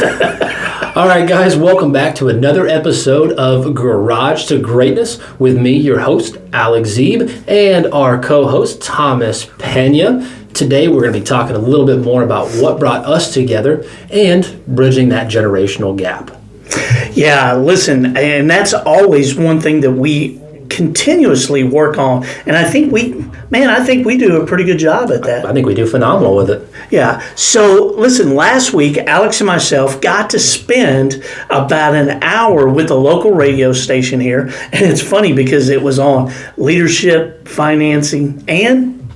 All right, guys, welcome back to another episode of Garage to Greatness with me, your host, Alex Zeeb, and our co-host, Thomas Pena. Today, we're going to be talking a little bit more about what brought us together and bridging that generational gap. Yeah, listen, and that's always one thing that we continuously work on, and I think we do a pretty good job at that. I think we do phenomenal with it. Yeah. So listen, last week, Alex and myself got to spend about an hour with the local radio station here, and it's funny because it was on leadership, financing, and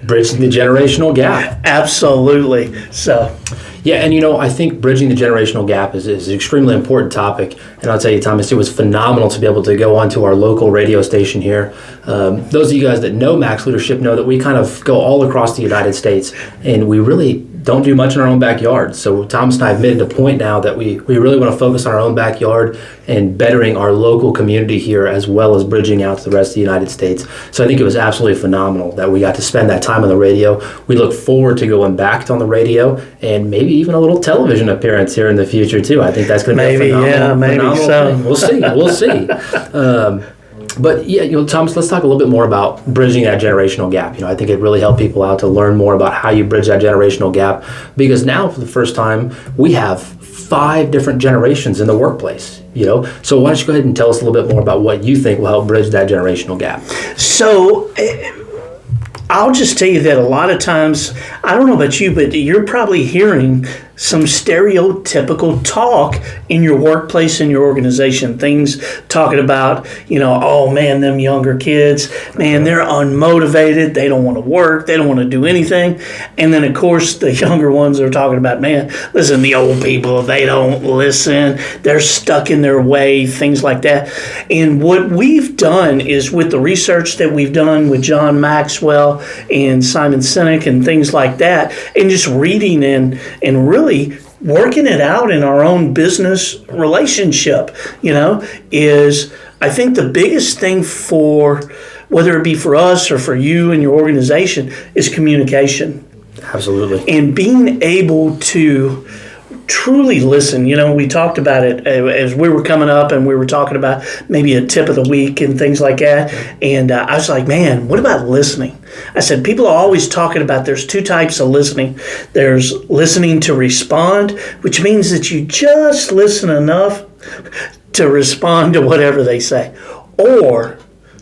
bridging the generational gap. Absolutely. So. Yeah, and I think bridging the generational gap is an extremely important topic. And I'll tell you, Thomas, it was phenomenal to be able to go onto our local radio station here. Those of you guys that know Max Leadership know that we kind of go all across the United States, and we really don't do much in our own backyard. So Thomas and I have made it a point now that we really want to focus on our own backyard and bettering our local community here, as well as bridging out to the rest of the United States. So I think it was absolutely phenomenal that we got to spend that time on the radio. We look forward to going back on the radio and maybe even a little television appearance here in the future too. I think that's going to be a phenomenal thing. We'll see. But yeah, Thomas, let's talk a little bit more about bridging that generational gap. I think it really helped people out to learn more about how you bridge that generational gap, because now for the first time we have 5 different generations in the workplace. So why don't you go ahead and tell us a little bit more about what you think will help bridge that generational gap? So I'll just tell you that a lot of times, I don't know about you, but you're probably hearing some stereotypical talk in your workplace, in your organization. Things talking about, oh man, them younger kids, man, they're unmotivated. They don't want to work. They don't want to do anything. And then, of course, the younger ones are talking about, man, listen, the old people, they don't listen. They're stuck in their way, things like that. And what we've done is, with the research that we've done with John Maxwell and Simon Sinek and things like that, and just reading and really working it out in our own business relationship, is, I think, the biggest thing for, whether it be for us or for you and your organization, is communication. Absolutely. And being able to truly listen. We talked about it as we were coming up, and we were talking about maybe a tip of the week and things like that. And I was like, man, what about listening? I said, people are always talking about there's 2 types of listening. There's listening to respond, which means that you just listen enough to respond to whatever they say, or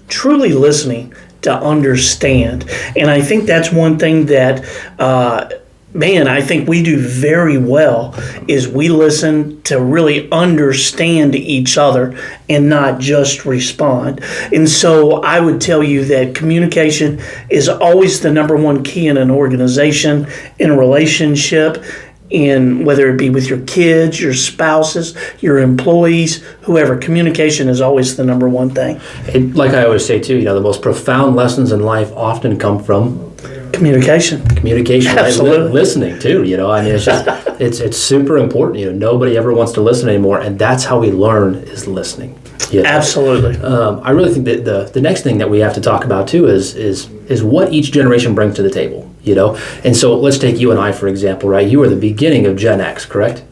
truly listening to understand. And I think that's one thing that I think we do very well, is we listen to really understand each other and not just respond. And so I would tell you that communication is always the number one key in an organization, in a relationship, in whether it be with your kids, your spouses, your employees, whoever. Communication is always the number one thing. Like I always say too, the most profound lessons in life often come from communication, absolutely. Listening too. It's just it's super important. Nobody ever wants to listen anymore, and that's how we learn, is listening. Absolutely. I really think that the next thing that we have to talk about too is what each generation brings to the table. And so let's take you and I, for example, right? You are the beginning of Gen X, correct?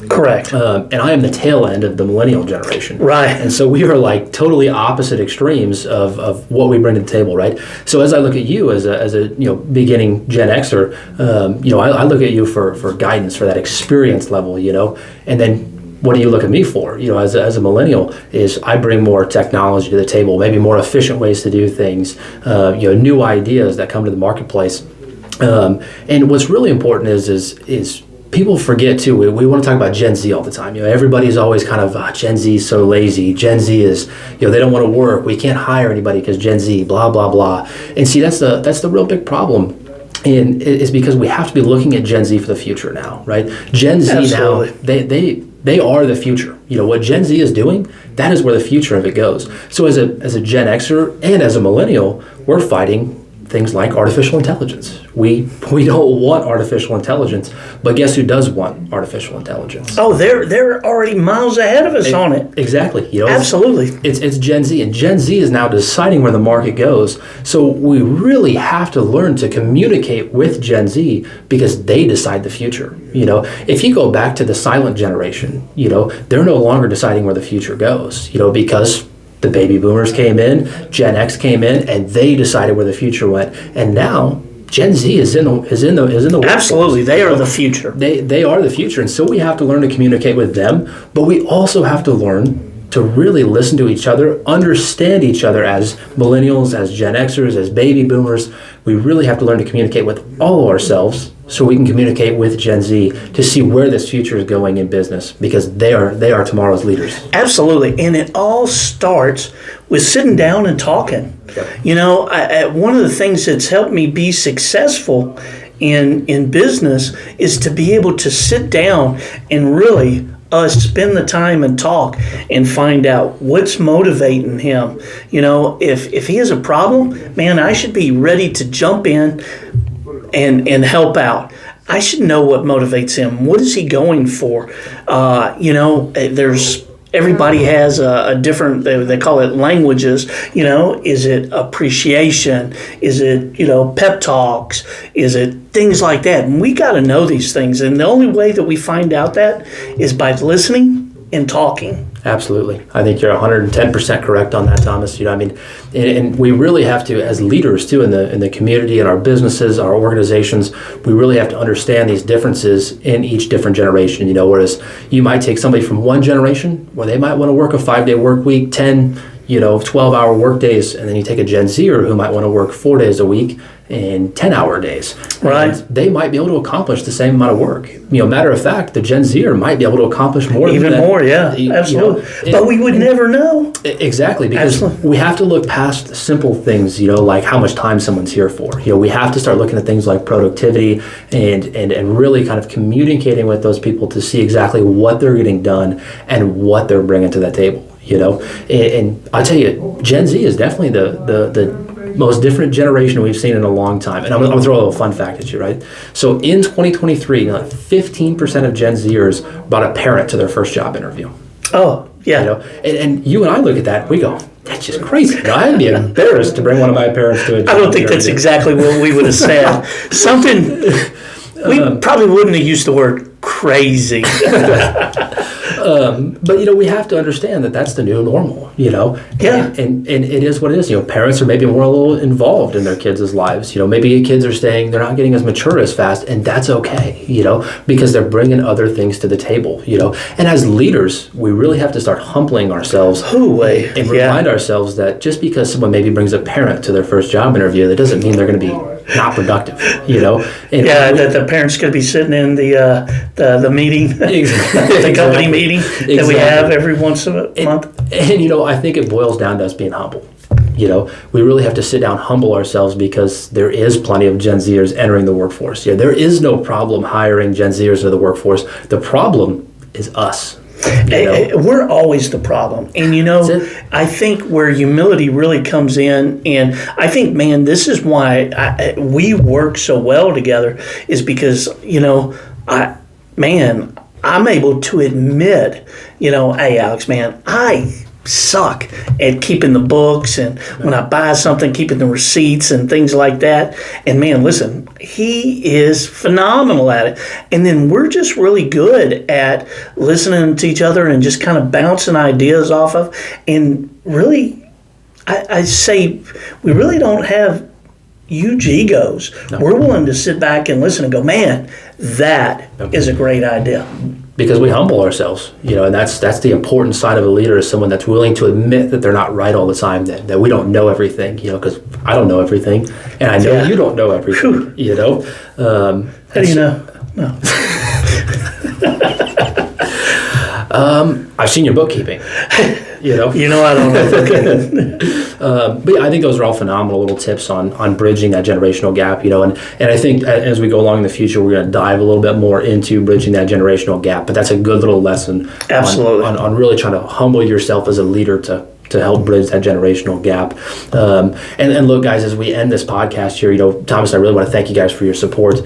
Correct. And I am the tail end of the millennial generation. Right. And so we are like totally opposite extremes of what we bring to the table, right? So as I look at you as a beginning Gen Xer, I look at you for guidance, for that experience level, and then what do you look at me for? As a millennial, is I bring more technology to the table, maybe more efficient ways to do things, new ideas that come to the marketplace. And what's really important is people forget too. We want to talk about Gen Z all the time. Everybody's always kind of Gen Z is so lazy. Gen Z is they don't want to work. We can't hire anybody because Gen Z, blah blah blah. And see, that's the real big problem. And it's because we have to be looking at Gen Z for the future now, right? Gen Z Absolutely. now, they are the future. What Gen Z is doing, that is where the future of it goes. So as a Gen Xer and as a millennial, we're fighting things like artificial intelligence. We don't want artificial intelligence, but guess who does want artificial intelligence? Oh, they're already miles ahead of us on it. Exactly. You know, Absolutely. It's Gen Z, and Gen Z is now deciding where the market goes. So we really have to learn to communicate with Gen Z because they decide the future. You know, if you go back to the silent generation, you know, they're no longer deciding where the future goes, you know, because the baby boomers came in, Gen X came in, and they decided where the future went. And now Gen Z is in the workforce. Absolutely, they are the future. They are the future, and so we have to learn to communicate with them. But we also have to learn to really listen to each other, understand each other as millennials, as Gen Xers, as baby boomers. We really have to learn to communicate with all of ourselves so we can communicate with Gen Z to see where this future is going in business, because they are tomorrow's leaders. Absolutely, and it all starts with sitting down and talking. You know, one of the things that's helped me be successful in business is to be able to sit down and really spend the time and talk and find out what's motivating him. You know, if he has a problem, man, I should be ready to jump in and help out. I should know what motivates him. What is he going for? You know, everybody has a different, they call it languages. You know, is it appreciation? Is it, you know, pep talks? Is it things like that? And we got to know these things. And the only way that we find out that is by listening and talking. Absolutely. I think you're 110% correct on that, Thomas. You know, I mean, and we really have to, as leaders too, in the community, in our businesses, our organizations, we really have to understand these differences in each different generation. You know, whereas you might take somebody from one generation where they might want to work a 5-day work week, 10, 12-hour work days, and then you take a Gen Zer who might want to work 4 days a week and 10-hour days. Right. And they might be able to accomplish the same amount of work. You know, matter of fact, the Gen Zer might be able to accomplish more. Even than more, yeah, absolutely. But we would never know. Exactly, because Absolutely. we have to look past simple things, you know, like how much time someone's here for. You know, we have to start looking at things like productivity and really kind of communicating with those people to see exactly what they're getting done and what they're bringing to that table. You know, and I tell you, Gen Z is definitely the most different generation we've seen in a long time. And I'm gonna throw a little fun fact at you, right? So in 2023, 15% of Gen Zers brought a parent to their first job interview. Oh, yeah. You know, and you and I look at that, we go, that's just crazy. You know, I'd be embarrassed to bring one of my parents to a job. I don't think that's exactly what we would have said. Something, we probably wouldn't have used the word crazy. But, you know, we have to understand that that's the new normal, you know. Yeah. And it is what it is. You know, parents are maybe more a little involved in their kids' lives. You know, maybe kids are staying, they're not getting as mature as fast, and that's okay, you know, because they're bringing other things to the table, you know. And as leaders, we really have to start humbling ourselves and remind ourselves that just because someone maybe brings a parent to their first job interview, that doesn't mean they're going to be not productive, you know. And that the parents could be sitting in the meeting, the company meeting that we have every once a month. And, you know, I think it boils down to us being humble. You know, we really have to sit down, humble ourselves, because there is plenty of Gen Zers entering the workforce. Yeah, there is no problem hiring Gen Zers into the workforce. The problem is us. You know? We're always the problem. And, you know, I think where humility really comes in, and I think, man, this is why we work so well together, is because, you know, I'm able to admit, you know, hey, Alex, man, I suck at keeping the books, and when I buy something, keeping the receipts and things like that. And man, listen, he is phenomenal at it. And then we're just really good at listening to each other and just kind of bouncing ideas off of. And really, I say we really don't have huge egos. No. We're willing to sit back and listen and go, man, that is a great idea. Because we humble ourselves, you know, and that's the important side of a leader, is someone that's willing to admit that they're not right all the time, that we don't know everything, you know, because I don't know everything, and I know you don't know everything, you know. How do you know? No. I've seen your bookkeeping. You know, I don't know. but yeah, I think those are all phenomenal little tips on bridging that generational gap. You know, and I think as we go along in the future, we're going to dive a little bit more into bridging that generational gap. But that's a good little lesson. Absolutely. On really trying to humble yourself as a leader to to help bridge that generational gap. And look, guys, as we end this podcast here, Thomas, I really want to thank you guys for your support.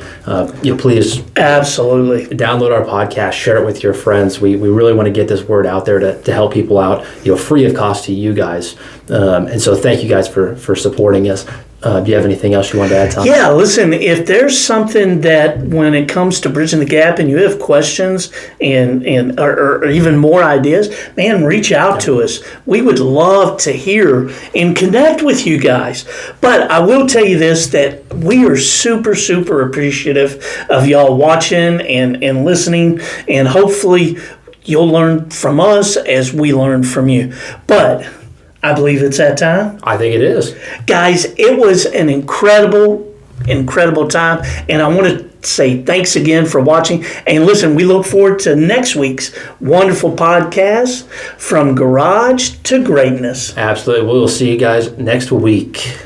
Please Absolutely. download our podcast, share it with your friends. We really want to get this word out there to help people out, free of cost to you guys. And so thank you guys for supporting us. Do you have anything else you want to add, Tom? Yeah, listen, if there's something that when it comes to bridging the gap and you have questions or even more ideas, man, reach out to us. We would love to hear and connect with you guys. But I will tell you this, that we are super, super appreciative of y'all watching and listening, and hopefully you'll learn from us as we learn from you. But I believe it's that time. I think it is. Guys, it was an incredible time. And I want to say thanks again for watching. And listen, we look forward to next week's wonderful podcast, From Garage to Greatness. Absolutely. We'll see you guys next week.